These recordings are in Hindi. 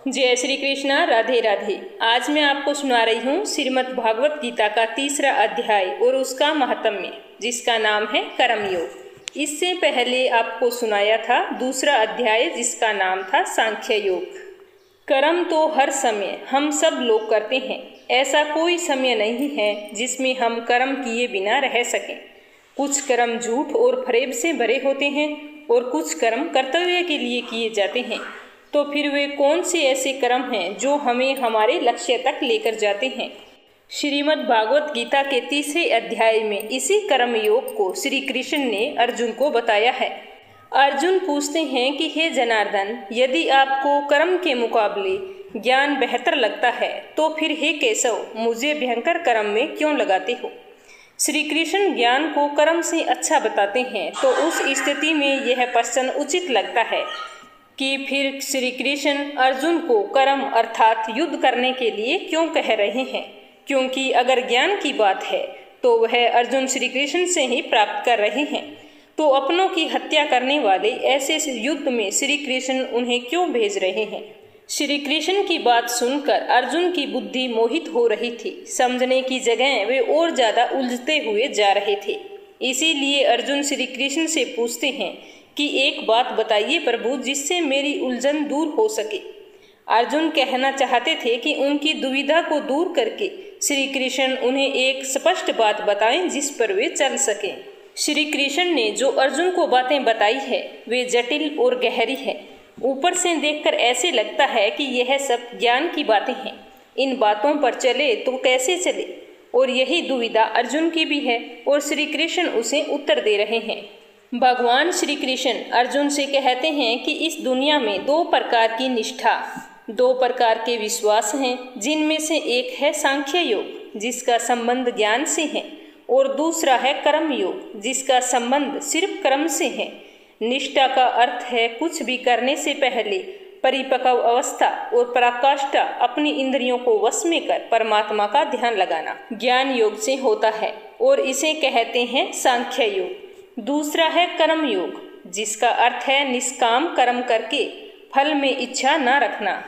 जय श्री कृष्णा, राधे राधे। आज मैं आपको सुना रही हूँ श्रीमद् भागवत गीता का 3रा अध्याय और उसका महात्म्य, जिसका नाम है कर्मयोग। इससे पहले आपको सुनाया था 2रा अध्याय, जिसका नाम था सांख्य योग। कर्म तो हर समय हम सब लोग करते हैं। ऐसा कोई समय नहीं है जिसमें हम कर्म किए बिना रह सकें। कुछ कर्म झूठ और फरेब से भरे होते हैं और कुछ कर्म कर्तव्य के लिए किए जाते हैं। तो फिर वे कौन से ऐसे कर्म हैं जो हमें हमारे लक्ष्य तक लेकर जाते हैं? श्रीमद् भागवत गीता के 3रे अध्याय में इसी कर्म योग को श्री कृष्ण ने अर्जुन को बताया है। अर्जुन पूछते हैं कि हे जनार्दन, यदि आपको कर्म के मुकाबले ज्ञान बेहतर लगता है तो फिर हे केशव, मुझे भयंकर कर्म में क्यों लगाते हो? श्री कृष्ण ज्ञान को कर्म से अच्छा बताते हैं, तो उस स्थिति में यह प्रश्न उचित लगता है कि फिर श्री कृष्ण अर्जुन को कर्म अर्थात युद्ध करने के लिए क्यों कह रहे हैं? क्योंकि अगर ज्ञान की बात है तो वह अर्जुन श्री कृष्ण से ही प्राप्त कर रहे हैं। तो अपनों की हत्या करने वाले ऐसे युद्ध में श्री कृष्ण उन्हें क्यों भेज रहे हैं? श्री कृष्ण की बात सुनकर अर्जुन की बुद्धि मोहित हो रही थी। समझने की जगह वे और ज्यादा उलझते हुए जा रहे थे। इसीलिए अर्जुन श्री कृष्ण से पूछते हैं कि एक बात बताइए प्रभु, जिससे मेरी उलझन दूर हो सके। अर्जुन कहना चाहते थे कि उनकी दुविधा को दूर करके श्री कृष्ण उन्हें एक स्पष्ट बात बताएं जिस पर वे चल सकें। श्री कृष्ण ने जो अर्जुन को बातें बताई है वे जटिल और गहरी है। ऊपर से देखकर ऐसे लगता है कि यह सब ज्ञान की बातें हैं। इन बातों पर चले तो कैसे चले? और यही दुविधा अर्जुन की भी है और श्री कृष्ण उसे उत्तर दे रहे हैं। भगवान श्री कृष्ण अर्जुन से कहते हैं कि इस दुनिया में 2 प्रकार की निष्ठा, 2 प्रकार के विश्वास हैं, जिनमें से एक है सांख्य योग, जिसका संबंध ज्ञान से है, और दूसरा है कर्म योग, जिसका संबंध सिर्फ कर्म से है। निष्ठा का अर्थ है कुछ भी करने से पहले परिपक्व अवस्था और पराकाष्ठा अपनी इंद्रियों को वश में कर परमात्मा का ध्यान लगाना। ज्ञान योग से होता है और इसे कहते हैं सांख्य योग। दूसरा है कर्म योग, जिसका अर्थ है निष्काम कर्म करके फल में इच्छा न रखना।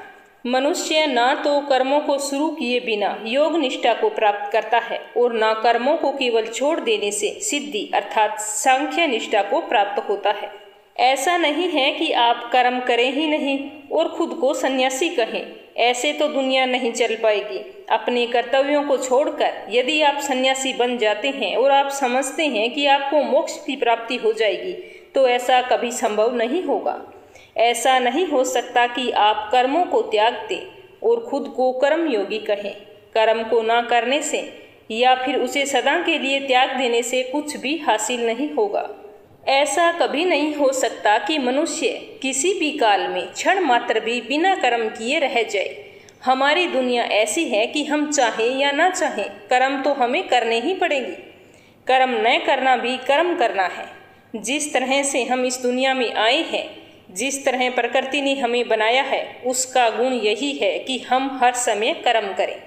मनुष्य ना तो कर्मों को शुरू किए बिना योग निष्ठा को प्राप्त करता है और ना कर्मों को केवल छोड़ देने से सिद्धि अर्थात सांख्य निष्ठा को प्राप्त होता है। ऐसा नहीं है कि आप कर्म करें ही नहीं और खुद को सन्यासी कहें। ऐसे तो दुनिया नहीं चल पाएगी। अपने कर्तव्यों को छोड़कर यदि आप सन्यासी बन जाते हैं और आप समझते हैं कि आपको मोक्ष की प्राप्ति हो जाएगी, तो ऐसा कभी संभव नहीं होगा। ऐसा नहीं हो सकता कि आप कर्मों को त्याग दें और खुद को कर्मयोगी कहें। कर्म को ना करने से या फिर उसे सदा के लिए त्याग देने से कुछ भी हासिल नहीं होगा। ऐसा कभी नहीं हो सकता कि मनुष्य किसी भी काल में क्षण मात्र भी बिना कर्म किए रह जाए। हमारी दुनिया ऐसी है कि हम चाहें या ना चाहें कर्म तो हमें करने ही पड़ेंगे। कर्म न करना भी कर्म करना है। जिस तरह से हम इस दुनिया में आए हैं, जिस तरह प्रकृति ने हमें बनाया है, उसका गुण यही है कि हम हर समय कर्म करें।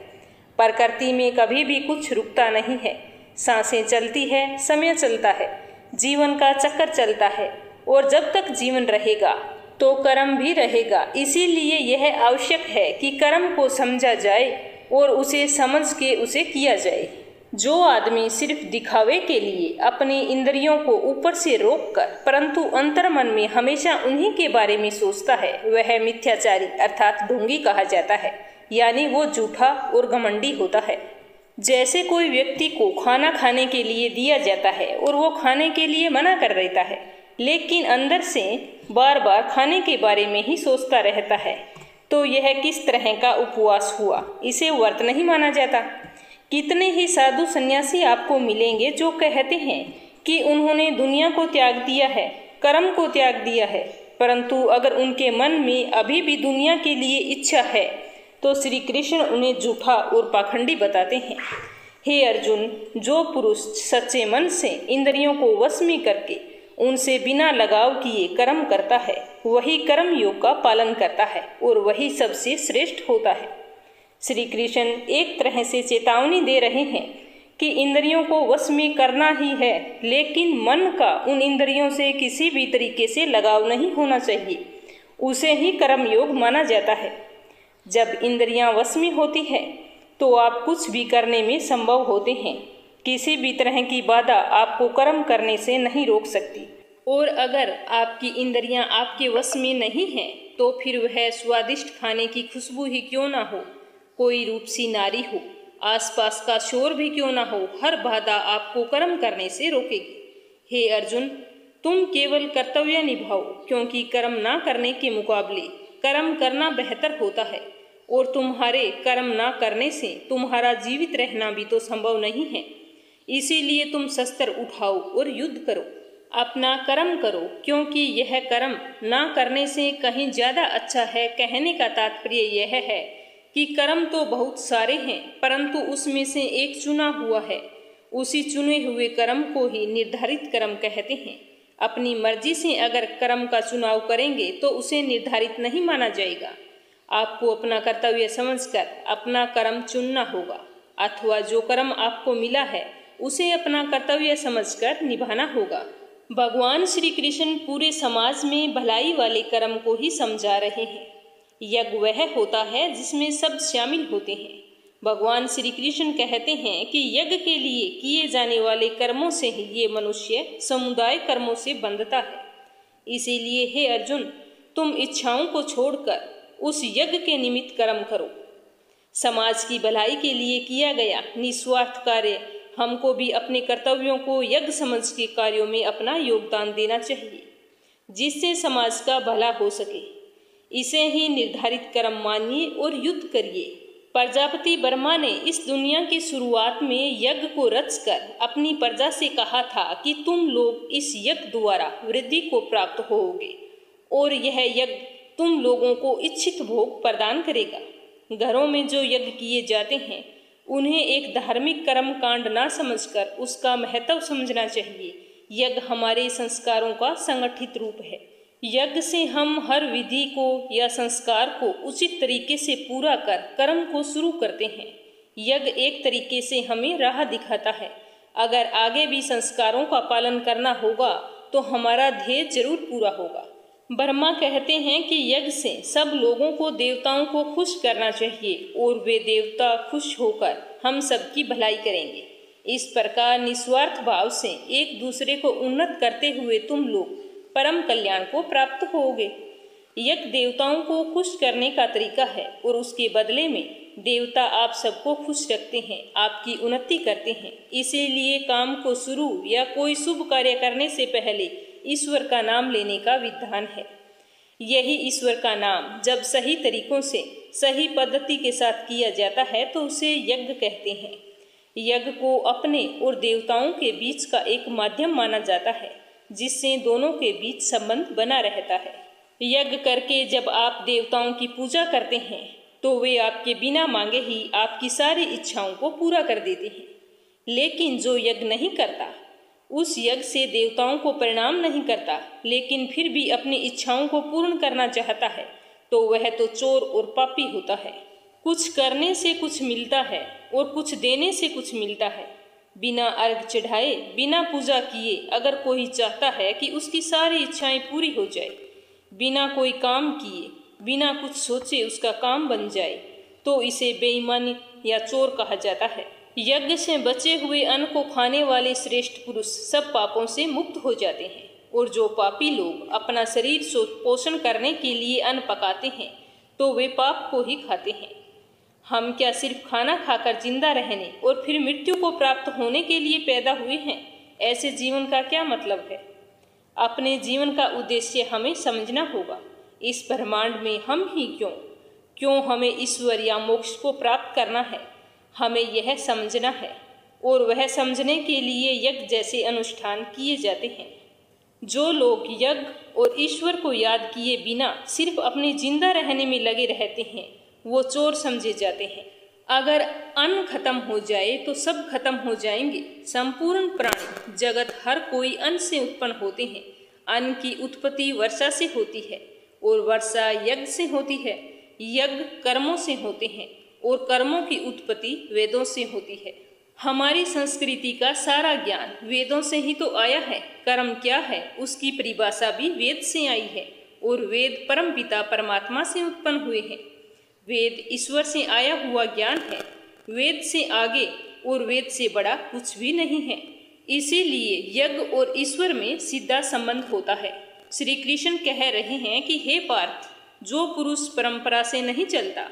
प्रकृति में कभी भी कुछ रुकता नहीं है। सांसें चलती है, समय चलता है, जीवन का चक्कर चलता है और जब तक जीवन रहेगा तो कर्म भी रहेगा। इसीलिए यह आवश्यक है कि कर्म को समझा जाए और उसे समझ के उसे किया जाए। जो आदमी सिर्फ दिखावे के लिए अपनी इंद्रियों को ऊपर से रोककर परंतु अंतर्मन में हमेशा उन्हीं के बारे में सोचता है, वह मिथ्याचारी अर्थात ढोंगी कहा जाता है, यानी वो झूठा और घमंडी होता है। जैसे कोई व्यक्ति को खाना खाने के लिए दिया जाता है और वो खाने के लिए मना कर देता है, लेकिन अंदर से बार बार खाने के बारे में ही सोचता रहता है, तो यह किस तरह का उपवास हुआ? इसे व्रत नहीं माना जाता। कितने ही साधु सन्यासी आपको मिलेंगे जो कहते हैं कि उन्होंने दुनिया को त्याग दिया है, कर्म को त्याग दिया है, परंतु अगर उनके मन में अभी भी दुनिया के लिए इच्छा है तो श्री कृष्ण उन्हें झूठा और पाखंडी बताते हैं। हे अर्जुन, जो पुरुष सच्चे मन से इंद्रियों को वश में करके उनसे बिना लगाव किए कर्म करता है, वही कर्म योग का पालन करता है और वही सबसे श्रेष्ठ होता है। श्री कृष्ण एक तरह से चेतावनी दे रहे हैं कि इंद्रियों को वश में करना ही है, लेकिन मन का उन इंद्रियों से किसी भी तरीके से लगाव नहीं होना चाहिए। उसे ही कर्म योग माना जाता है। जब इंद्रियां वश में होती है तो आप कुछ भी करने में संभव होते हैं। किसी भी तरह की बाधा आपको कर्म करने से नहीं रोक सकती। और अगर आपकी इंद्रियां आपके वश में नहीं हैं तो फिर वह स्वादिष्ट खाने की खुशबू ही क्यों ना हो, कोई रूपसी नारी हो, आसपास का शोर भी क्यों ना हो, हर बाधा आपको कर्म करने से रोकेगी। हे अर्जुन, तुम केवल कर्तव्य निभाओ, क्योंकि कर्म ना करने के मुकाबले कर्म करना बेहतर होता है। और तुम्हारे कर्म ना करने से तुम्हारा जीवित रहना भी तो संभव नहीं है। इसीलिए तुम शस्त्र उठाओ और युद्ध करो, अपना कर्म करो, क्योंकि यह कर्म ना करने से कहीं ज़्यादा अच्छा है। कहने का तात्पर्य यह है कि कर्म तो बहुत सारे हैं, परंतु उसमें से एक चुना हुआ है। उसी चुने हुए कर्म को ही निर्धारित कर्म कहते हैं। अपनी मर्जी से अगर कर्म का चुनाव करेंगे तो उसे निर्धारित नहीं माना जाएगा। आपको अपना कर्तव्य समझकर अपना कर्म चुनना होगा, अथवा जो कर्म आपको मिला है उसे अपना कर्तव्य समझकर निभाना होगा। भगवान श्री कृष्ण पूरे समाज में भलाई वाले कर्म को ही समझा रहे हैं। यज्ञ वह होता है जिसमें सब शामिल होते हैं। भगवान श्री कृष्ण कहते हैं कि यज्ञ के लिए किए जाने वाले कर्मों से ही ये मनुष्य समुदाय कर्मों से बंधता है। इसीलिए हे अर्जुन, तुम इच्छाओं को छोड़कर उस यज्ञ के निमित्त कर्म करो। समाज की भलाई के लिए किया गया निस्वार्थ कार्य हमको भी अपने कर्तव्यों को यज्ञ समझ के कार्यों में अपना योगदान देना चाहिए, जिससे समाज का भला हो सके। इसे ही निर्धारित कर्म मानिए और युद्ध करिए। प्रजापति ब्रह्मा ने इस दुनिया की शुरुआत में यज्ञ को रचकर अपनी प्रजा से कहा था कि तुम लोग इस यज्ञ द्वारा वृद्धि को प्राप्त होोगे और यह यज्ञ तुम लोगों को इच्छित भोग प्रदान करेगा। घरों में जो यज्ञ किए जाते हैं उन्हें एक धार्मिक कर्म कांड ना समझकर उसका महत्व समझना चाहिए। यज्ञ हमारे संस्कारों का संगठित रूप है। यज्ञ से हम हर विधि को या संस्कार को उचित तरीके से पूरा कर कर्म को शुरू करते हैं। यज्ञ एक तरीके से हमें राह दिखाता है। अगर आगे भी संस्कारों का पालन करना होगा तो हमारा ध्येय जरूर पूरा होगा। ब्रह्मा कहते हैं कि यज्ञ से सब लोगों को, देवताओं को खुश करना चाहिए और वे देवता खुश होकर हम सबकी भलाई करेंगे। इस प्रकार निस्वार्थ भाव से एक दूसरे को उन्नत करते हुए तुम लोग परम कल्याण को प्राप्त होगे। यज्ञ देवताओं को खुश करने का तरीका है और उसके बदले में देवता आप सबको खुश रखते हैं, आपकी उन्नति करते हैं। इसीलिए काम को शुरू या कोई शुभ कार्य करने से पहले ईश्वर का नाम लेने का विधान है। यही ईश्वर का नाम जब सही तरीकों से सही पद्धति के साथ किया जाता है तो उसे यज्ञ कहते हैं। यज्ञ को अपने और देवताओं के बीच का एक माध्यम माना जाता है, जिससे दोनों के बीच संबंध बना रहता है। यज्ञ करके जब आप देवताओं की पूजा करते हैं तो वे आपके बिना मांगे ही आपकी सारी इच्छाओं को पूरा कर देते हैं। लेकिन जो यज्ञ नहीं करता, उस यज्ञ से देवताओं को परिणाम नहीं करता, लेकिन फिर भी अपनी इच्छाओं को पूर्ण करना चाहता है, तो वह तो चोर और पापी होता है। कुछ करने से कुछ मिलता है और कुछ देने से कुछ मिलता है। बिना अर्घ चढ़ाए, बिना पूजा किए अगर कोई चाहता है कि उसकी सारी इच्छाएं पूरी हो जाए, बिना कोई काम किए, बिना कुछ सोचे उसका काम बन जाए, तो इसे बेईमानी या चोर कहा जाता है। यज्ञ से बचे हुए अन्न को खाने वाले श्रेष्ठ पुरुष सब पापों से मुक्त हो जाते हैं, और जो पापी लोग अपना शरीर पोषण करने के लिए अन्न पकाते हैं तो वे पाप को ही खाते हैं। हम क्या सिर्फ खाना खाकर जिंदा रहने और फिर मृत्यु को प्राप्त होने के लिए पैदा हुए हैं? ऐसे जीवन का क्या मतलब है? अपने जीवन का उद्देश्य हमें समझना होगा। इस ब्रह्मांड में हम ही क्यों हमें ईश्वर या मोक्ष को प्राप्त करना है, हमें यह समझना है। और वह समझने के लिए यज्ञ जैसे अनुष्ठान किए जाते हैं। जो लोग यज्ञ और ईश्वर को याद किए बिना सिर्फ अपने जिंदा रहने में लगे रहते हैं, वो चोर समझे जाते हैं। अगर अन्न खत्म हो जाए तो सब खत्म हो जाएंगे। संपूर्ण प्राणी जगत हर कोई अन्न से उत्पन्न होते हैं। अन्न की उत्पत्ति वर्षा से होती है और वर्षा यज्ञ से होती है। यज्ञ कर्मों से होते हैं और कर्मों की उत्पत्ति वेदों से होती है। हमारी संस्कृति का सारा ज्ञान वेदों से ही तो आया है। कर्म क्या है उसकी परिभाषा भी वेद से आई है और वेद परमपिता परमात्मा से उत्पन्न हुए हैं। वेद ईश्वर से आया हुआ ज्ञान है। वेद से आगे और वेद से बड़ा कुछ भी नहीं है। इसीलिए यज्ञ और ईश्वर में सीधा संबंध होता है। श्री कृष्ण कह रहे हैं कि हे पार्थ, जो पुरुष परंपरा से नहीं चलता,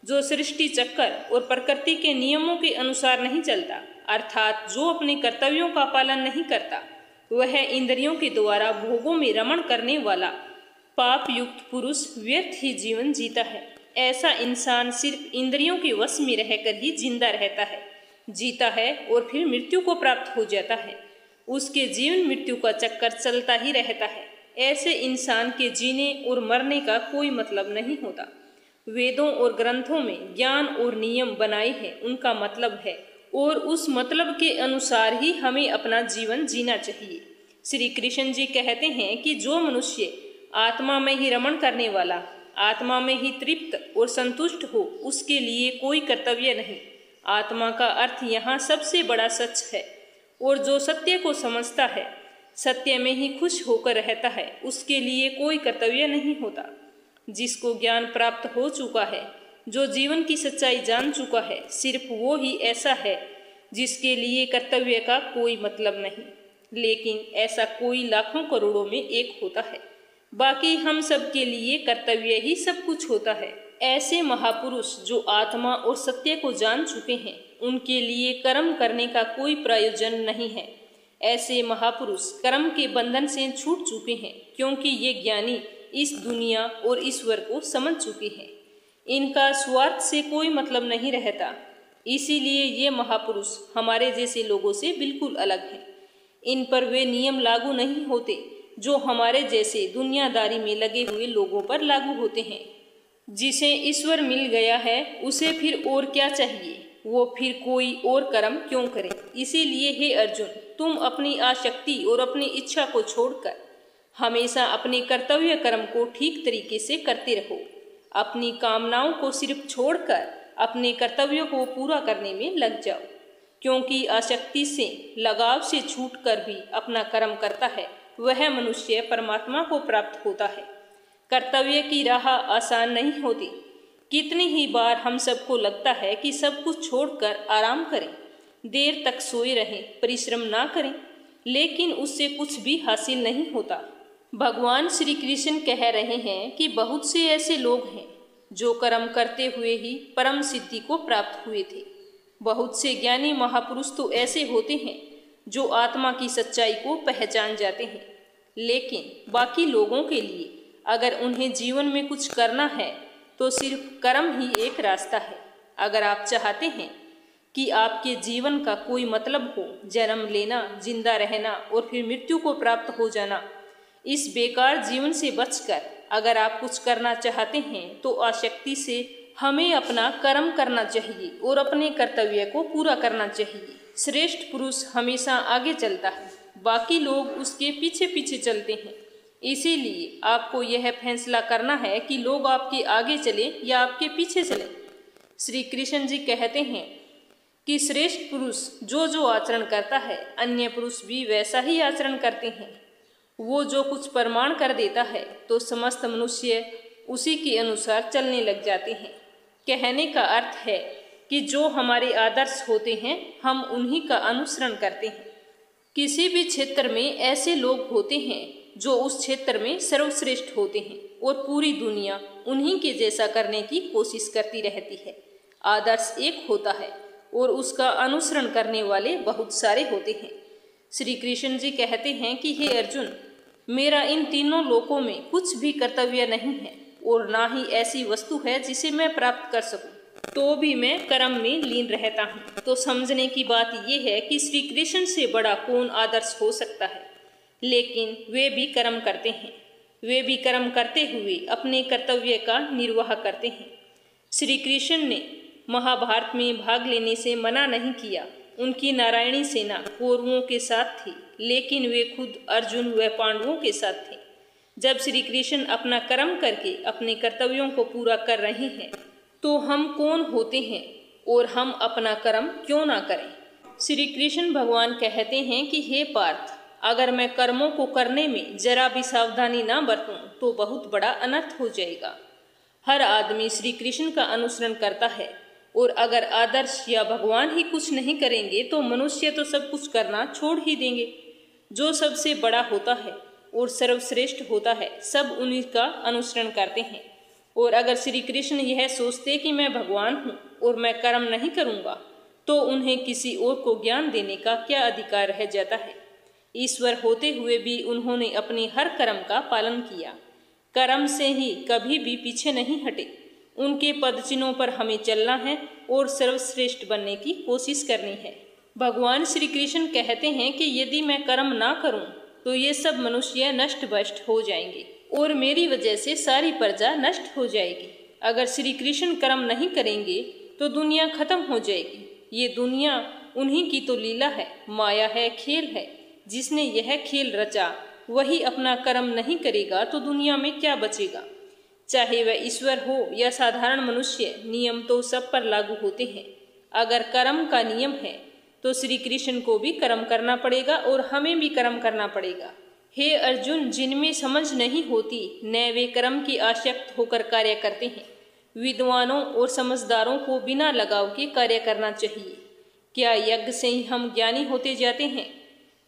जो सृष्टि चक्कर और प्रकृति के नियमों के अनुसार नहीं चलता, अर्थात जो अपने कर्तव्यों का पालन नहीं करता, वह इंद्रियों के द्वारा भोगों में रमण करने वाला पाप युक्त पुरुष व्यर्थ ही जीवन जीता है। ऐसा इंसान सिर्फ इंद्रियों के वश में रहकर ही जिंदा रहता है, जीता है और फिर मृत्यु को प्राप्त हो जाता है। उसके जीवन मृत्यु का चक्कर चलता ही रहता है। ऐसे इंसान के जीने और मरने का कोई मतलब नहीं होता। वेदों और ग्रंथों में ज्ञान और नियम बनाए हैं, उनका मतलब है, और उस मतलब के अनुसार ही हमें अपना जीवन जीना चाहिए। श्री कृष्ण जी कहते हैं कि जो मनुष्य आत्मा में ही रमण करने वाला, आत्मा में ही तृप्त और संतुष्ट हो, उसके लिए कोई कर्तव्य नहीं। आत्मा का अर्थ यहाँ सबसे बड़ा सच है। और जो सत्य को समझता है, सत्य में ही खुश होकर रहता है, उसके लिए कोई कर्तव्य नहीं होता। जिसको ज्ञान प्राप्त हो चुका है, जो जीवन की सच्चाई जान चुका है, सिर्फ वो ही ऐसा है जिसके लिए कर्तव्य का कोई मतलब नहीं। लेकिन ऐसा कोई लाखों करोड़ों में एक होता है। बाकी हम सब के लिए कर्तव्य ही सब कुछ होता है। ऐसे महापुरुष जो आत्मा और सत्य को जान चुके हैं, उनके लिए कर्म करने का कोई प्रयोजन नहीं है। ऐसे महापुरुष कर्म के बंधन से छूट चुके हैं, क्योंकि ये ज्ञानी इस दुनिया और ईश्वर को समझ चुके हैं। इनका स्वार्थ से कोई मतलब नहीं रहता। इसीलिए ये महापुरुष हमारे जैसे लोगों से बिल्कुल अलग हैं। इन पर वे नियम लागू नहीं होते जो हमारे जैसे दुनियादारी में लगे हुए लोगों पर लागू होते हैं। जिसे ईश्वर मिल गया है, उसे फिर और क्या चाहिए? वो फिर कोई और कर्म क्यों करे? इसीलिए हे अर्जुन, तुम अपनी आसक्ति और अपनी इच्छा को छोड़कर हमेशा अपने कर्तव्य कर्म को ठीक तरीके से करते रहो। अपनी कामनाओं को सिर्फ छोड़कर अपने कर्तव्यों को पूरा करने में लग जाओ, क्योंकि आसक्ति से, लगाव से छूटकर भी अपना कर्म करता है, वह मनुष्य परमात्मा को प्राप्त होता है। कर्तव्य की राह आसान नहीं होती। कितनी ही बार हम सबको लगता है कि सब कुछ छोड़कर आराम करें, देर तक सोए रहें, परिश्रम ना करें, लेकिन उससे कुछ भी हासिल नहीं होता। भगवान श्री कृष्ण कह रहे हैं कि बहुत से ऐसे लोग हैं जो कर्म करते हुए ही परम सिद्धि को प्राप्त हुए थे। बहुत से ज्ञानी महापुरुष तो ऐसे होते हैं जो आत्मा की सच्चाई को पहचान जाते हैं। लेकिन बाकी लोगों के लिए अगर उन्हें जीवन में कुछ करना है तो सिर्फ कर्म ही एक रास्ता है। अगर आप चाहते हैं कि आपके जीवन का कोई मतलब हो, जन्म लेना, जिंदा रहना और फिर मृत्यु को प्राप्त हो जाना, इस बेकार जीवन से बचकर अगर आप कुछ करना चाहते हैं तो आसक्ति से हमें अपना कर्म करना चाहिए और अपने कर्तव्य को पूरा करना चाहिए। श्रेष्ठ पुरुष हमेशा आगे चलता है, बाकी लोग उसके पीछे पीछे चलते हैं। इसीलिए आपको यह फैसला करना है कि लोग आपके आगे चले या आपके पीछे चले। श्री कृष्ण जी कहते हैं कि श्रेष्ठ पुरुष जो आचरण करता है, अन्य पुरुष भी वैसा ही आचरण करते हैं। वो जो कुछ प्रमाण कर देता है तो समस्त मनुष्य उसी के अनुसार चलने लग जाते हैं। कहने का अर्थ है कि जो हमारे आदर्श होते हैं, हम उन्हीं का अनुसरण करते हैं। किसी भी क्षेत्र में ऐसे लोग होते हैं जो उस क्षेत्र में सर्वश्रेष्ठ होते हैं और पूरी दुनिया उन्हीं के जैसा करने की कोशिश करती रहती है। आदर्श एक होता है और उसका अनुसरण करने वाले बहुत सारे होते हैं। श्री कृष्ण जी कहते हैं कि हे अर्जुन, मेरा इन तीनों लोकों में कुछ भी कर्तव्य नहीं है और ना ही ऐसी वस्तु है जिसे मैं प्राप्त कर सकूं, तो भी मैं कर्म में लीन रहता हूँ। तो समझने की बात यह है कि श्री कृष्ण से बड़ा कौन आदर्श हो सकता है। लेकिन वे भी कर्म करते हैं। वे भी कर्म करते हुए अपने कर्तव्य का निर्वाह करते हैं। श्री कृष्ण ने महाभारत में भाग लेने से मना नहीं किया। उनकी नारायणी सेना कौरवों के साथ थी, लेकिन वे खुद अर्जुन व पांडवों के साथ थे। जब श्री कृष्ण अपना कर्म करके अपने कर्तव्यों को पूरा कर रहे हैं, तो हम कौन होते हैं और हम अपना कर्म क्यों ना करें। श्री कृष्ण भगवान कहते हैं कि हे पार्थ, अगर मैं कर्मों को करने में जरा भी सावधानी ना बरतूं तो बहुत बड़ा अनर्थ हो जाएगा। हर आदमी श्री कृष्ण का अनुसरण करता है, और अगर आदर्श या भगवान ही कुछ नहीं करेंगे तो मनुष्य तो सब कुछ करना छोड़ ही देंगे। जो सबसे बड़ा होता है और सर्वश्रेष्ठ होता है, सब उन्हीं का अनुसरण करते हैं। और अगर श्री कृष्ण यह सोचते कि मैं भगवान हूँ और मैं कर्म नहीं करूँगा, तो उन्हें किसी और को ज्ञान देने का क्या अधिकार रह जाता है। ईश्वर होते हुए भी उन्होंने अपने हर कर्म का पालन किया, कर्म से ही कभी भी पीछे नहीं हटे। उनके पदचिन्हों पर हमें चलना है और सर्वश्रेष्ठ बनने की कोशिश करनी है। भगवान श्री कृष्ण कहते हैं कि यदि मैं कर्म ना करूं तो ये सब मनुष्य नष्ट भ्रष्ट हो जाएंगे और मेरी वजह से सारी प्रजा नष्ट हो जाएगी। अगर श्री कृष्ण कर्म नहीं करेंगे तो दुनिया खत्म हो जाएगी। ये दुनिया उन्हीं की तो लीला है, माया है, खेल है। जिसने यह खेल रचा वही अपना कर्म नहीं करेगा तो दुनिया में क्या बचेगा। चाहे वह ईश्वर हो या साधारण मनुष्य, नियम तो सब पर लागू होते हैं। अगर कर्म का नियम है तो श्री कृष्ण को भी कर्म करना पड़ेगा और हमें भी कर्म करना पड़ेगा। हे अर्जुन, जिनमें समझ नहीं होती न वे कर्म की आसक्त होकर कार्य करते हैं। विद्वानों और समझदारों को बिना लगाव के कार्य करना चाहिए। क्या यज्ञ से ही हम ज्ञानी होते जाते हैं?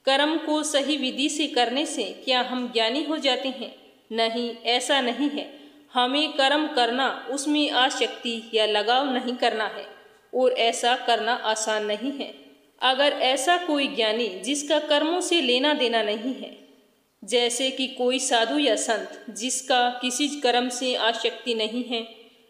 कर्म को सही विधि से करने से क्या हम ज्ञानी हो जाते हैं? नहीं, ऐसा नहीं है। हमें कर्म करना, उसमें आसक्ति या लगाव नहीं करना है, और ऐसा करना आसान नहीं है। अगर ऐसा कोई ज्ञानी जिसका कर्मों से लेना देना नहीं है, जैसे कि कोई साधु या संत जिसका किसी कर्म से आसक्ति नहीं है,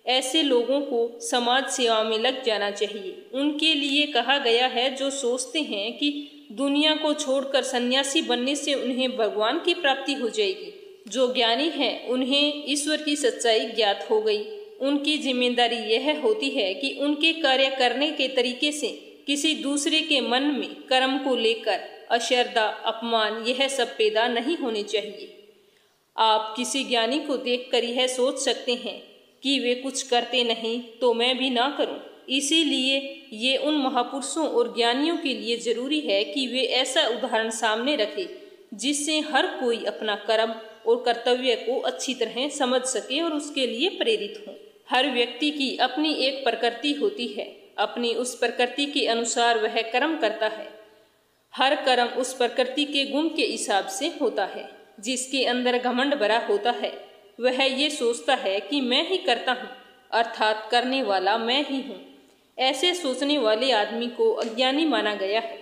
ऐसे लोगों को समाज सेवा में लग जाना चाहिए। उनके लिए कहा गया है जो सोचते हैं कि दुनिया को छोड़कर सन्यासी बनने से उन्हें भगवान की प्राप्ति हो जाएगी। जो ज्ञानी हैं उन्हें ईश्वर की सच्चाई ज्ञात हो गई। उनकी जिम्मेदारी यह होती है कि उनके कार्य करने के तरीके से किसी दूसरे के मन में कर्म को लेकर अश्रद्धा, अपमान, यह सब पैदा नहीं होने चाहिए। आप किसी ज्ञानी को देखकर यह सोच सकते हैं कि वे कुछ करते नहीं तो मैं भी ना करूं। इसीलिए ये उन महापुरुषों और ज्ञानियों के लिए जरूरी है कि वे ऐसा उदाहरण सामने रखें जिससे हर कोई अपना कर्म और कर्तव्य को अच्छी तरह समझ सके और उसके लिए प्रेरित हो। हर व्यक्ति की अपनी एक प्रकृति होती है, अपनी उस प्रकृति के अनुसार वह कर्म करता है। हर कर्म उस प्रकृति के गुण के हिसाब से होता है। जिसके अंदर घमंड भरा होता है वह ये सोचता है कि मैं ही करता हूँ, अर्थात करने वाला मैं ही हूँ। ऐसे सोचने वाले आदमी को अज्ञानी माना गया है।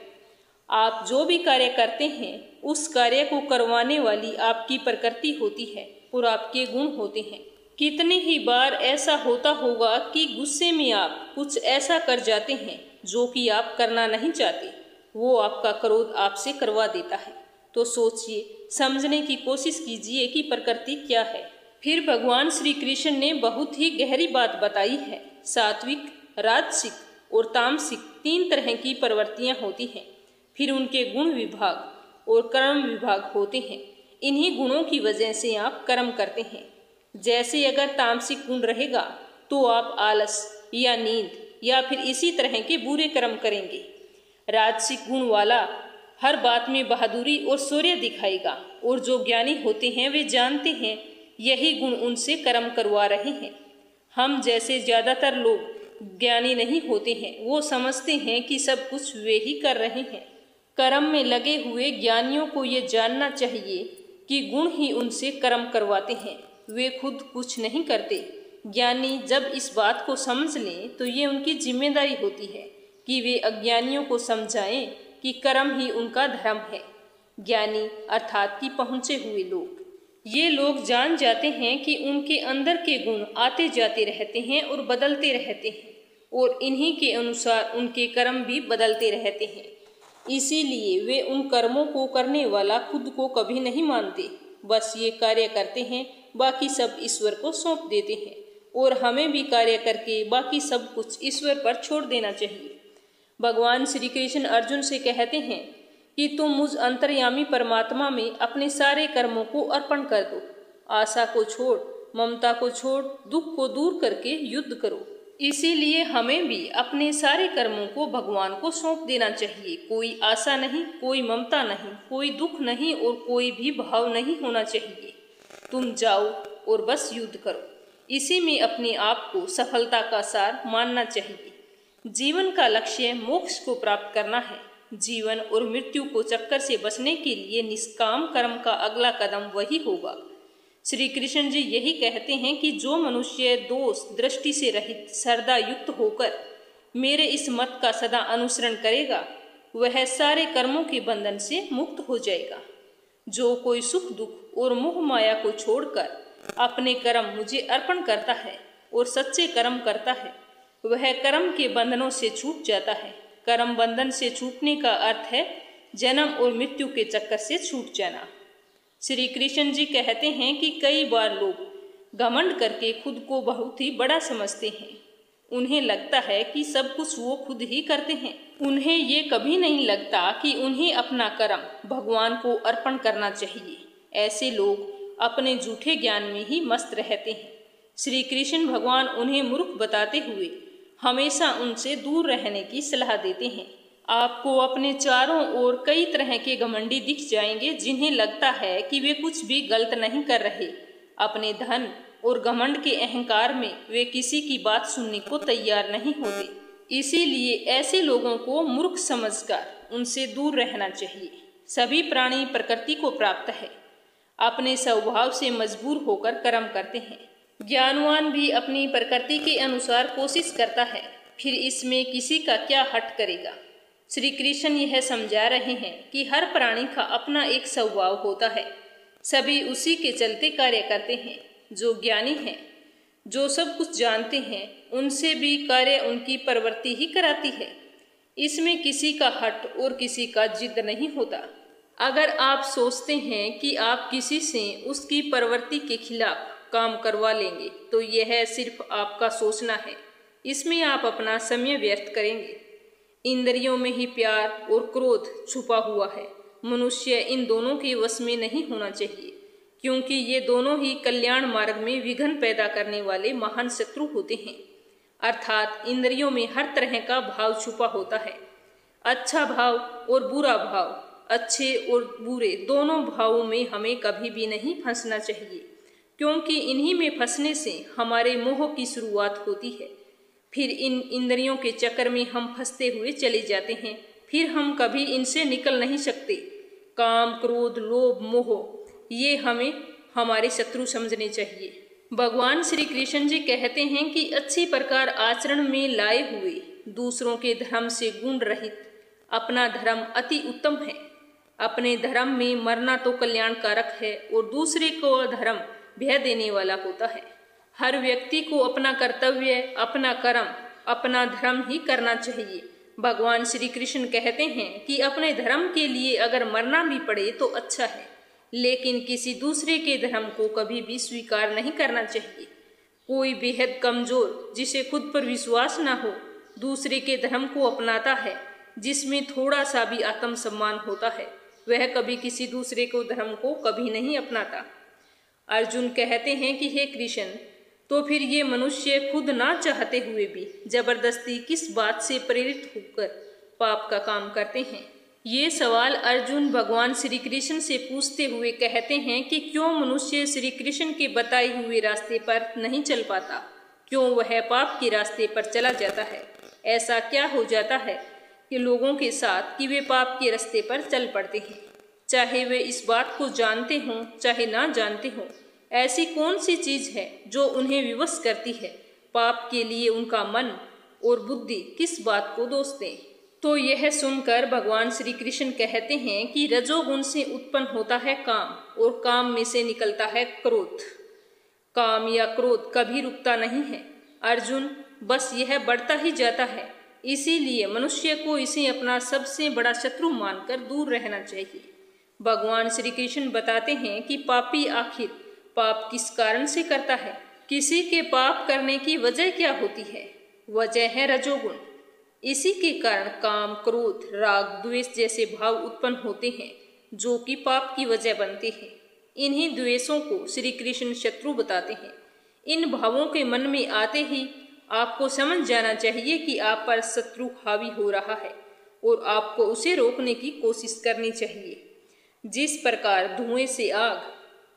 आप जो भी कार्य करते हैं उस कार्य को करवाने वाली आपकी प्रकृति होती है और आपके गुण होते हैं। कितनी ही बार ऐसा होता होगा कि गुस्से में आप कुछ ऐसा कर जाते हैं जो कि आप करना नहीं चाहते, वो आपका क्रोध आपसे करवा देता है। तो सोचिए, समझने की कोशिश कीजिए कि प्रकृति क्या है। फिर भगवान श्री कृष्ण ने बहुत ही गहरी बात बताई है। सात्विक, राजसिक और तामसिक 3 तरह की प्रवृत्तियां होती हैं। फिर उनके गुण विभाग और कर्म विभाग होते हैं। इन्हीं गुणों की वजह से आप कर्म करते हैं। जैसे अगर तामसिक गुण रहेगा तो आप आलस या नींद या फिर इसी तरह के बुरे कर्म करेंगे। राजसिक गुण वाला हर बात में बहादुरी और शौर्य दिखाएगा, और जो ज्ञानी होते हैं वे जानते हैं यही गुण उनसे कर्म करवा रहे हैं। हम जैसे ज्यादातर लोग ज्ञानी नहीं होते हैं, वो समझते हैं कि सब कुछ वे ही कर रहे हैं। कर्म में लगे हुए ज्ञानियों को ये जानना चाहिए कि गुण ही उनसे कर्म करवाते हैं, वे खुद कुछ नहीं करते। ज्ञानी जब इस बात को समझ लें तो ये उनकी जिम्मेदारी होती है कि वे अज्ञानियों को समझाएं कि कर्म ही उनका धर्म है। ज्ञानी अर्थात कि पहुँचे हुए लोग, ये लोग जान जाते हैं कि उनके अंदर के गुण आते जाते रहते हैं और बदलते रहते हैं, और इन्हीं के अनुसार उनके कर्म भी बदलते रहते हैं। इसीलिए वे उन कर्मों को करने वाला खुद को कभी नहीं मानते, बस ये कार्य करते हैं, बाकी सब ईश्वर को सौंप देते हैं। और हमें भी कार्य करके बाकी सब कुछ ईश्वर पर छोड़ देना चाहिए। भगवान श्री कृष्ण अर्जुन से कहते हैं कि तुम मुझ अंतर्यामी परमात्मा में अपने सारे कर्मों को अर्पण कर दो। आशा को छोड़, ममता को छोड़, दुख को दूर करके युद्ध करो। इसीलिए हमें भी अपने सारे कर्मों को भगवान को सौंप देना चाहिए। कोई आशा नहीं, कोई ममता नहीं, कोई दुख नहीं और कोई भी भाव नहीं होना चाहिए। तुम जाओ और बस युद्ध करो। इसी में अपने आप को सफलता का सार मानना चाहिए। जीवन का लक्ष्य मोक्ष को प्राप्त करना है। जीवन और मृत्यु को चक्कर से बचने के लिए निष्काम कर्म का अगला कदम वही होगा। श्री कृष्ण जी यही कहते हैं कि जो मनुष्य दोष दृष्टि से रहित श्रद्धा युक्त होकर मेरे इस मत का सदा अनुसरण करेगा वह सारे कर्मों के बंधन से मुक्त हो जाएगा। जो कोई सुख दुख और मोह माया को छोड़कर अपने कर्म मुझे अर्पण करता है और सच्चे कर्म करता है वह कर्म के बंधनों से छूट जाता है। कर्म बंधन से छूटने का अर्थ है जन्म और मृत्यु के चक्कर से छूट जाना। श्री कृष्ण जी कहते हैं कि कई बार लोग घमंड करके खुद को बहुत ही बड़ा समझते हैं। उन्हें लगता है कि सब कुछ वो खुद ही करते हैं। उन्हें ये कभी नहीं लगता कि उन्हें अपना कर्म भगवान को अर्पण करना चाहिए। ऐसे लोग अपने झूठे ज्ञान में ही मस्त रहते हैं। श्री कृष्ण भगवान उन्हें मूर्ख बताते हुए हमेशा उनसे दूर रहने की सलाह देते हैं। आपको अपने चारों ओर कई तरह के घमंडी दिख जाएंगे जिन्हें लगता है कि वे कुछ भी गलत नहीं कर रहे। अपने धन और घमंड के अहंकार में वे किसी की बात सुनने को तैयार नहीं होते। इसीलिए ऐसे लोगों को मूर्ख समझकर उनसे दूर रहना चाहिए। सभी प्राणी प्रकृति को प्राप्त है, अपने स्वभाव से मजबूर होकर कर्म करते हैं। ज्ञानवान भी अपनी प्रकृति के अनुसार कोशिश करता है, फिर इसमें किसी का क्या हट करेगा। श्री कृष्ण यह समझा रहे हैं कि हर प्राणी का अपना एक स्वभाव होता है, सभी उसी के चलते कार्य करते हैं। जो ज्ञानी हैं, जो सब कुछ जानते हैं, उनसे भी कार्य उनकी प्रवृत्ति ही कराती है। इसमें किसी का हट और किसी का जिद नहीं होता। अगर आप सोचते हैं कि आप किसी से उसकी प्रवृत्ति के खिलाफ काम करवा लेंगे तो यह सिर्फ आपका सोचना है। इसमें आप अपना समय व्यर्थ करेंगे। इंद्रियों में ही प्यार और क्रोध छुपा हुआ है। मनुष्य इन दोनों के वश में नहीं होना चाहिए, क्योंकि ये दोनों ही कल्याण मार्ग में विघ्न पैदा करने वाले महान शत्रु होते हैं। अर्थात इंद्रियों में हर तरह का भाव छुपा होता है। अच्छा भाव और बुरा भाव, अच्छे और बुरे दोनों भावों में हमें कभी भी नहीं फंसना चाहिए, क्योंकि इन्हीं में फंसने से हमारे मोह की शुरुआत होती है। फिर इन इंद्रियों के चक्कर में हम फंसते हुए चले जाते हैं। फिर हम कभी इनसे निकल नहीं सकते। काम, क्रोध, लोभ, मोह ये हमें हमारे शत्रु समझने चाहिए। भगवान श्री कृष्ण जी कहते हैं कि अच्छी प्रकार आचरण में लाए हुए दूसरों के धर्म से गुण रहित अपना धर्म अति उत्तम है। अपने धर्म में मरना तो कल्याणकारक है और दूसरे को धर्म भय देने वाला होता है। हर व्यक्ति को अपना कर्तव्य, अपना कर्म, अपना धर्म ही करना चाहिए। भगवान श्री कृष्ण कहते हैं कि अपने धर्म के लिए अगर मरना भी पड़े तो अच्छा है, लेकिन किसी दूसरे के धर्म को कभी भी स्वीकार नहीं करना चाहिए। कोई बेहद कमजोर, जिसे खुद पर विश्वास न हो, दूसरे के धर्म को अपनाता है, जिसमें थोड़ा सा भी आत्मसम्मान होता है, वह कभी किसी दूसरे को धर्म को कभी नहीं अपनाता। अर्जुन कहते हैं कि हे कृष्ण, तो फिर ये मनुष्य खुद ना चाहते हुए भी जबरदस्ती किस बात से प्रेरित होकर पाप का काम करते हैं। ये सवाल अर्जुन भगवान श्री कृष्ण से पूछते हुए कहते हैं कि क्यों मनुष्य श्री कृष्ण के बताए हुए रास्ते पर नहीं चल पाता, क्यों वह पाप के रास्ते पर चला जाता है। ऐसा क्या हो जाता है कि लोगों के साथ कि वे पाप के रास्ते पर चल पड़ते हैं, चाहे वे इस बात को जानते हों चाहे ना जानते हों। ऐसी कौन सी चीज है जो उन्हें विवश करती है। पाप के लिए उनका मन और बुद्धि किस बात को दोष दें। तो यह सुनकर भगवान श्री कृष्ण कहते हैं कि रजोगुण से उत्पन्न होता है काम और काम में से निकलता है क्रोध। काम या क्रोध कभी रुकता नहीं है अर्जुन, बस यह बढ़ता ही जाता है। इसीलिए मनुष्य को इसे अपना सबसे बड़ा शत्रु मानकर दूर रहना चाहिए। भगवान श्री कृष्ण बताते हैं कि पापी आखिर पाप किस कारण से करता है। किसी के पाप करने की वजह क्या होती है? वजह है रजोगुण। इसी के कारण काम, क्रोध, राग, द्वेष जैसे भाव उत्पन्न होते हैं, जो कि पाप की वजह बनते हैं। इन्हीं द्वेषों को श्री कृष्ण शत्रु बताते हैं। इन भावों के मन में आते ही आपको समझ जाना चाहिए कि आप पर शत्रु हावी हो रहा है और आपको उसे रोकने की कोशिश करनी चाहिए। जिस प्रकार धुएं से आग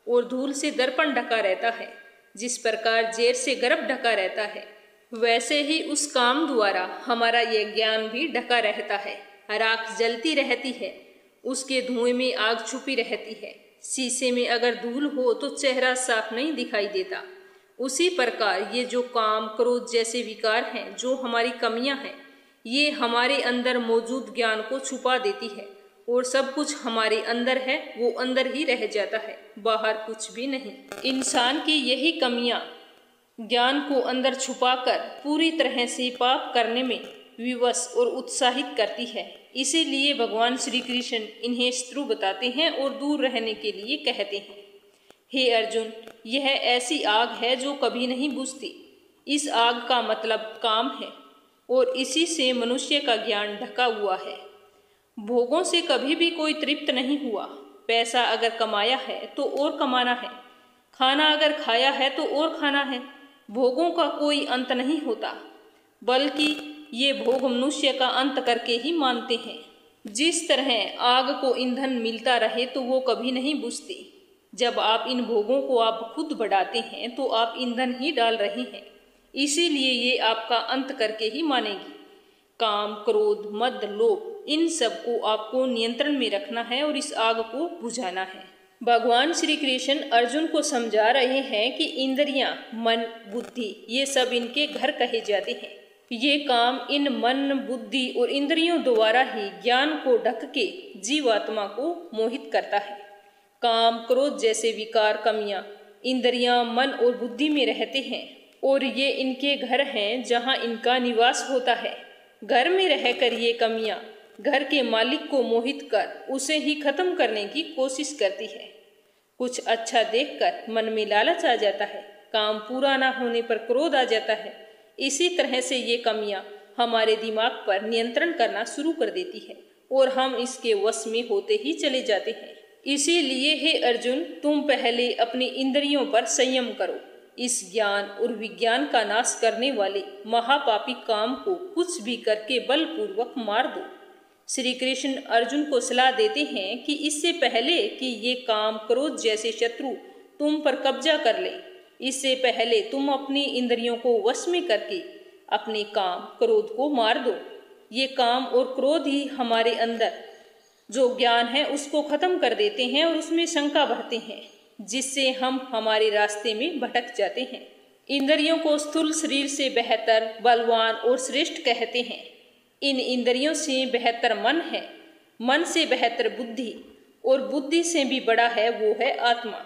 और धूल से दर्पण ढका रहता है, जिस प्रकार जेर से गर्भ ढका रहता है, वैसे ही उस काम द्वारा हमारा यह ज्ञान भी ढका रहता है। राख जलती रहती है, उसके धुएं में आग छुपी रहती है। शीशे में अगर धूल हो तो चेहरा साफ नहीं दिखाई देता। उसी प्रकार ये जो काम, क्रोध जैसे विकार हैं, जो हमारी कमियां हैं, ये हमारे अंदर मौजूद ज्ञान को छुपा देती है और सब कुछ हमारे अंदर है, वो अंदर ही रह जाता है, बाहर कुछ भी नहीं। इंसान की यही कमियां ज्ञान को अंदर छुपाकर पूरी तरह से पाप करने में विवश और उत्साहित करती है। इसीलिए भगवान श्री कृष्ण इन्हें शत्रु बताते हैं और दूर रहने के लिए कहते हैं। हे अर्जुन, यह ऐसी आग है जो कभी नहीं बुझती। इस आग का मतलब काम है और इसी से मनुष्य का ज्ञान ढका हुआ है। भोगों से कभी भी कोई तृप्त नहीं हुआ। पैसा अगर कमाया है तो और कमाना है, खाना अगर खाया है तो और खाना है। भोगों का कोई अंत नहीं होता, बल्कि ये भोग मनुष्य का अंत करके ही मानते हैं। जिस तरह आग को ईंधन मिलता रहे तो वो कभी नहीं बुझती। जब आप इन भोगों को आप खुद बढ़ाते हैं तो आप ईंधन ही डाल रहे हैं, इसीलिए ये आपका अंत करके ही मानेगी। काम, क्रोध, मद, लोभ, इन सब को आपको नियंत्रण में रखना है और इस आग को बुझाना है। भगवान श्री कृष्ण अर्जुन को समझा रहे हैं कि इंद्रियां, मन, बुद्धि, ये सब इनके घर कहे जाते हैं। ये काम इन मन, बुद्धि और इंद्रियों द्वारा ही ज्ञान को ढक के जीवात्मा को मोहित करता है। काम, क्रोध जैसे विकार, कमियां इंद्रियां, मन और बुद्धि में रहते हैं और ये इनके घर हैं जहाँ इनका निवास होता है। घर में रहकर ये कमियां घर के मालिक को मोहित कर उसे ही खत्म करने की कोशिश करती है। कुछ अच्छा देखकर मन में लालच आ जाता है, काम पूरा ना होने पर क्रोध आ जाता है। इसी तरह से ये कमियां हमारे दिमाग पर नियंत्रण करना शुरू कर देती है और हम इसके वश में होते ही चले जाते हैं। इसीलिए हे अर्जुन, तुम पहले अपनी इंद्रियों पर संयम करो। इस ज्ञान और विज्ञान का नाश करने वाले महापापी काम को कुछ भी करके बलपूर्वक मार दो। श्री कृष्ण अर्जुन को सलाह देते हैं कि इससे पहले कि ये काम, क्रोध जैसे शत्रु तुम पर कब्जा कर ले, इससे पहले तुम अपनी इंद्रियों को वश में करके अपने काम, क्रोध को मार दो। ये काम और क्रोध ही हमारे अंदर जो ज्ञान है उसको खत्म कर देते हैं और उसमें शंका भरते हैं, जिससे हम हमारे रास्ते में भटक जाते हैं। इंद्रियों को स्थूल शरीर से बेहतर, बलवान और श्रेष्ठ कहते हैं। इन इंद्रियों से बेहतर मन है, मन से बेहतर बुद्धि और बुद्धि से भी बड़ा है वो है आत्मा।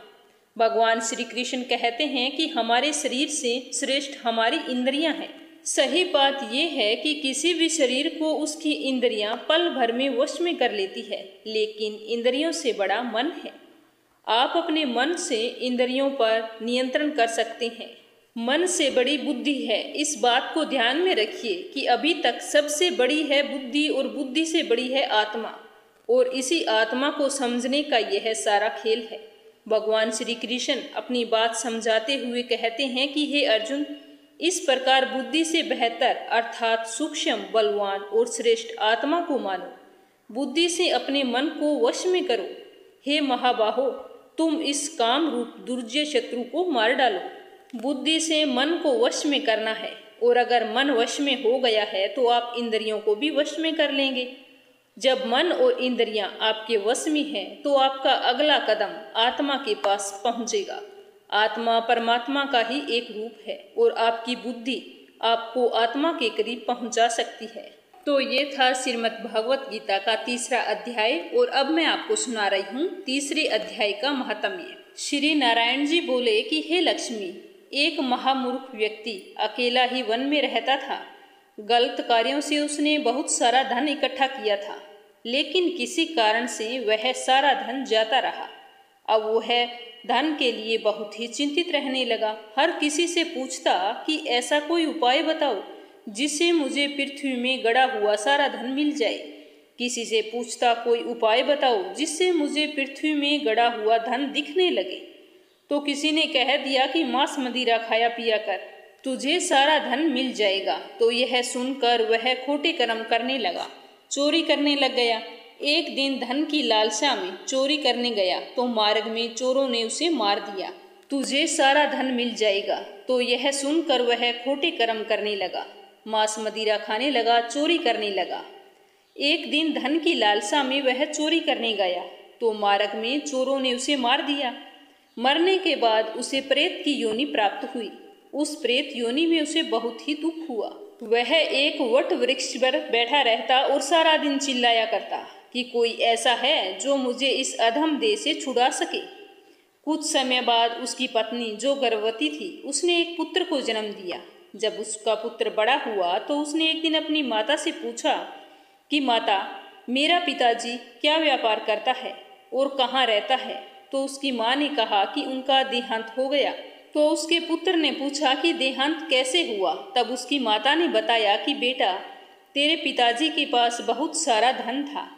भगवान श्री कृष्ण कहते हैं कि हमारे शरीर से श्रेष्ठ हमारी इंद्रियां हैं। सही बात यह है कि किसी भी शरीर को उसकी इंद्रियां पल भर में वश में कर लेती है, लेकिन इंद्रियों से बड़ा मन है। आप अपने मन से इंद्रियों पर नियंत्रण कर सकते हैं। मन से बड़ी बुद्धि है, इस बात को ध्यान में रखिए कि अभी तक सबसे बड़ी है बुद्धि और बुद्धि से बड़ी है आत्मा, और इसी आत्मा को समझने का यह सारा खेल है। भगवान श्री कृष्ण अपनी बात समझाते हुए कहते हैं कि हे अर्जुन, इस प्रकार बुद्धि से बेहतर अर्थात सूक्ष्म, बलवान और श्रेष्ठ आत्मा को मानो। बुद्धि से अपने मन को वश में करो। हे महाबाहो, तुम इस काम रूप दुर्जय शत्रु को मार डालो। बुद्धि से मन को वश में करना है, और अगर मन वश में हो गया है तो आप इंद्रियों को भी वश में कर लेंगे। जब मन और इंद्रियां आपके वश में हैं तो आपका अगला कदम आत्मा के पास पहुंचेगा। आत्मा परमात्मा का ही एक रूप है और आपकी बुद्धि आपको आत्मा के करीब पहुंचा सकती है। तो ये था श्रीमद् भागवत गीता का 3रा अध्याय, और अब मैं आपको सुना रही हूँ 3रे अध्याय का महात्म्य। श्री नारायण जी बोले कि हे लक्ष्मी, एक महामूर्ख व्यक्ति अकेला ही वन में रहता था। गलत कार्यों से उसने बहुत सारा धन इकट्ठा किया था, लेकिन किसी कारण से वह सारा धन जाता रहा। अब वह धन के लिए बहुत ही चिंतित रहने लगा। हर किसी से पूछता कि ऐसा कोई उपाय बताओ जिससे मुझे पृथ्वी में गड़ा हुआ सारा धन मिल जाए। किसी से पूछता कोई उपाय बताओ जिससे मुझे पृथ्वी में गड़ा हुआ धन दिखने लगे। तो किसी ने कह दिया कि मांस मदिरा खाया पिया कर, तुझे सारा धन मिल जाएगा। तो यह सुनकर वह खोटे कर्म करने लगा, चोरी करने लग गया। एक दिन धन की लालसा में चोरी करने गया तो मार्ग में चोरों ने उसे मार दिया। तुझे सारा धन मिल जाएगा। तो यह सुनकर वह खोटे कर्म करने लगा, मांस मदिरा खाने लगा, चोरी करने लगा। एक दिन धन की लालसा में वह चोरी करने गया तो मार्ग में चोरों ने उसे मार दिया। मरने के बाद उसे प्रेत की योनि प्राप्त हुई। उस प्रेत योनि में उसे बहुत ही दुख हुआ। वह एक वट वृक्ष पर बैठा रहता और सारा दिन चिल्लाया करता कि कोई ऐसा है जो मुझे इस अधम देह से छुड़ा सके। कुछ समय बाद उसकी पत्नी जो गर्भवती थी उसने एक पुत्र को जन्म दिया। जब उसका पुत्र बड़ा हुआ तो उसने एक दिन अपनी माता से पूछा कि माता, मेरा पिताजी क्या व्यापार करता है और कहाँ रहता है? तो उसकी माँ ने कहा कि उनका देहांत हो गया। तो उसके पुत्र ने पूछा कि देहांत कैसे हुआ? तब उसकी माता ने बताया कि बेटा, तेरे पिताजी के पास बहुत सारा धन था।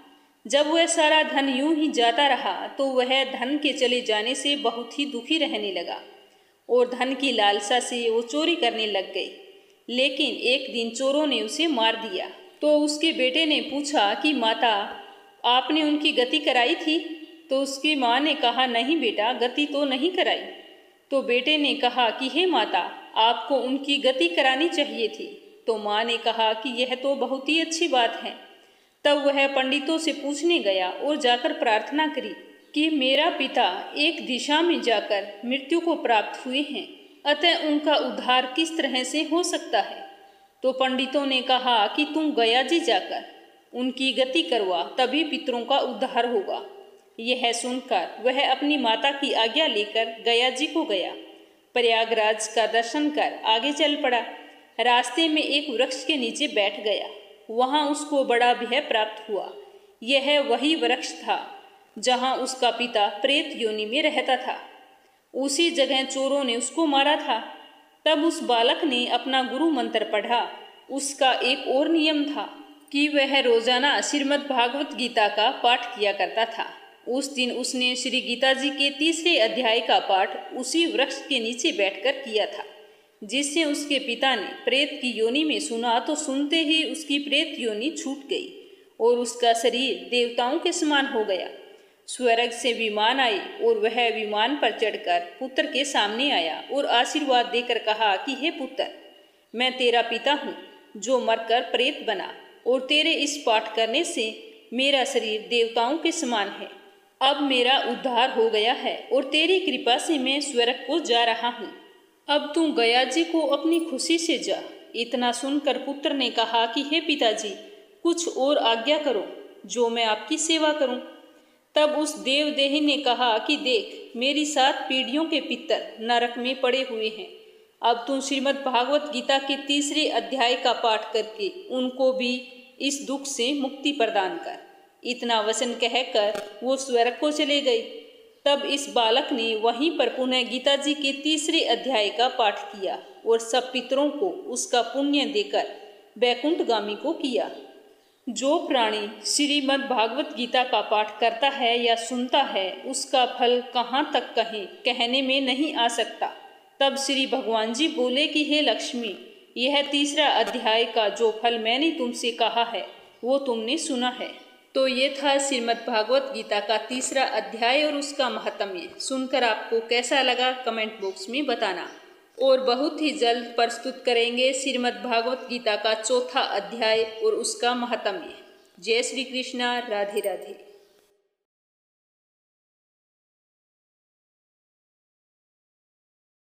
जब वह सारा धन यूं ही जाता रहा तो वह धन के चले जाने से बहुत ही दुखी रहने लगा और धन की लालसा से वो चोरी करने लग गई। लेकिन एक दिन चोरों ने उसे मार दिया। तो उसके बेटे ने पूछा कि माता, आपने उनकी गति कराई थी? तो उसकी माँ ने कहा, नहीं बेटा, गति तो नहीं कराई। तो बेटे ने कहा कि हे माता, आपको उनकी गति करानी चाहिए थी। तो माँ ने कहा कि यह तो बहुत ही अच्छी बात है। तब वह पंडितों से पूछने गया और जाकर प्रार्थना करी कि मेरा पिता एक दिशा में जाकर मृत्यु को प्राप्त हुए हैं, अतः उनका उद्धार किस तरह से हो सकता है? तो पंडितों ने कहा कि तुम गया जी जाकर उनकी गति करवा, तभी पितरों का उद्धार होगा। यह सुनकर वह अपनी माता की आज्ञा लेकर गया जी को गया। प्रयागराज का दर्शन कर आगे चल पड़ा। रास्ते में एक वृक्ष के नीचे बैठ गया। वहां उसको बड़ा भय प्राप्त हुआ। यह वही वृक्ष था जहां उसका पिता प्रेत योनि में रहता था। उसी जगह चोरों ने उसको मारा था। तब उस बालक ने अपना गुरु मंत्र पढ़ा। उसका एक और नियम था कि वह रोजाना श्रीमद् भागवत गीता का पाठ किया करता था। उस दिन उसने श्री गीता जी के 3रे अध्याय का पाठ उसी वृक्ष के नीचे बैठकर किया था, जिससे उसके पिता ने प्रेत की योनि में सुना तो सुनते ही उसकी प्रेत योनि छूट गई और उसका शरीर देवताओं के समान हो गया। स्वर्ग से विमान आए और वह विमान पर चढ़कर पुत्र के सामने आया और आशीर्वाद देकर कहा कि हे पुत्र, मैं तेरा पिता हूँ जो मरकर प्रेत बना और तेरे इस पाठ करने से मेरा शरीर देवताओं के समान है। अब मेरा उद्धार हो गया है और तेरी कृपा से मैं स्वर्ग को जा रहा हूँ। अब तू गया जी को अपनी खुशी से जा। इतना सुनकर पुत्र ने कहा कि हे पिताजी, कुछ और आज्ञा करो जो मैं आपकी सेवा करूं। तब उस देवदेही ने कहा कि देख, मेरी 7 पीढ़ियों के पितर नरक में पड़े हुए हैं। अब तू श्रीमद् भागवत गीता के 3रे अध्याय का पाठ करके उनको भी इस दुख से मुक्ति प्रदान कर। इतना वचन कहकर वो स्वर्ग को चले गई। तब इस बालक ने वहीं पर पुनः गीता जी के 3रे अध्याय का पाठ किया और सब पितरों को उसका पुण्य देकर वैकुंठगामी को किया। जो प्राणी श्रीमद् भागवत गीता का पाठ करता है या सुनता है, उसका फल कहाँ तक कहें, कहने में नहीं आ सकता। तब श्री भगवान जी बोले कि हे लक्ष्मी, यह 3रा अध्याय का जो फल मैंने तुमसे कहा है वो तुमने सुना है। तो ये था श्रीमद् भागवत गीता का 3रा अध्याय और उसका महात्म्य। सुनकर आपको कैसा लगा कमेंट बॉक्स में बताना। और बहुत ही जल्द प्रस्तुत करेंगे श्रीमद् भागवत गीता का 4था अध्याय और उसका महात्म्य। जय श्री कृष्णा। राधे राधे।